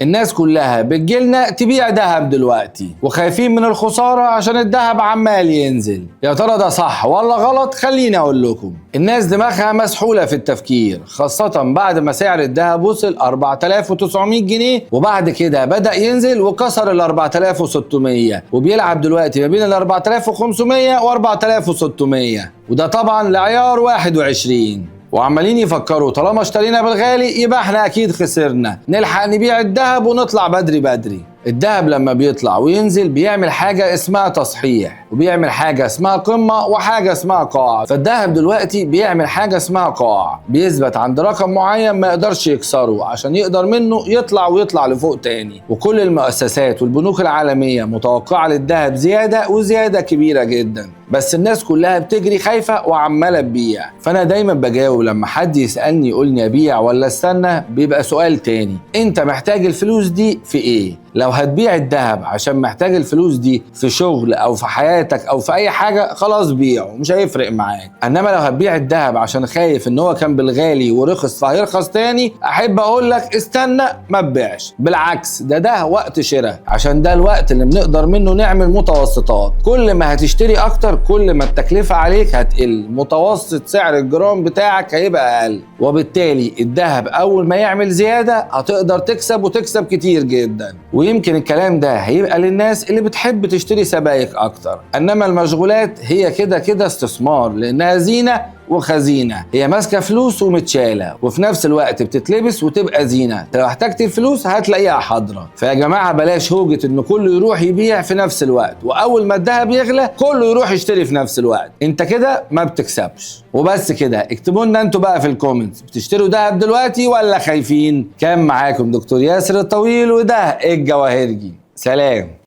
الناس كلها بتجيلنا تبيع دهب دلوقتي وخايفين من الخسارة عشان الدهب عمال ينزل. يا ترى ده صح ولا غلط؟ خليني اقول لكم. الناس دماغها مسحولة في التفكير، خاصة بعد ما سعر الدهب وصل 4900 جنيه وبعد كده بدأ ينزل وكسر ال 4600 وبيلعب دلوقتي ما بين ال 4500 و 4600، وده طبعا لعيار 21. وعمالين يفكروا طالما اشترينا بالغالي يبقى احنا اكيد خسرنا، نلحق نبيع الذهب ونطلع بدري بدري. الذهب لما بيطلع وينزل بيعمل حاجة اسمها تصحيح، وبيعمل حاجة اسمها قمة وحاجة اسمها قاع. فالذهب دلوقتي بيعمل حاجة اسمها قاع، بيثبت عند رقم معين ما يقدرش يكسره عشان يقدر منه يطلع ويطلع لفوق تاني. وكل المؤسسات والبنوك العالمية متوقعة للذهب زيادة وزيادة كبيرة جدا، بس الناس كلها بتجري خايفة وعمالة تبيع. فأنا دايما بجاوب لما حد يسألني يقولني أبيع ولا استنى، بيبقى سؤال تاني: أنت محتاج الفلوس دي في إيه؟ لو هتبيع الذهب عشان محتاج الفلوس دي في شغل أو في حياتك أو في أي حاجة، خلاص بيعه مش هيفرق معاك. إنما لو هتبيع الذهب عشان خايف إن هو كان بالغالي ورخص فهيرخص تاني، أحب أقول لك استنى ما تبيعش. بالعكس، ده وقت شراء، عشان ده الوقت اللي بنقدر منه نعمل متوسطات. كل ما هتشتري أكتر كل ما التكلفة عليك هتقل، متوسط سعر الجرام بتاعك هيبقى أقل، وبالتالي الذهب أول ما يعمل زيادة هتقدر تكسب وتكسب كتير جدا. ويمكن الكلام ده هيبقى للناس اللي بتحب تشتري سبائك أكتر، إنما المشغولات هي كده كده استثمار، لأنها زينة وخزينة، هي ماسكة فلوس ومتشالة وفي نفس الوقت بتتلبس وتبقى زينة. لو احتجت الفلوس هتلاقيها حاضرة. فيا جماعة بلاش هوجة إن كله يروح يبيع في نفس الوقت، وأول ما الذهب يغلى كله يروح يشتري في نفس الوقت. أنت كده ما بتكسبش. وبس كده، اكتبوا لنا أنتوا بقى في الكومنتس، بتشتروا دهب دلوقتي ولا خايفين؟ كان معاكم دكتور ياسر الطويل، وده الجواهرجي. سلام.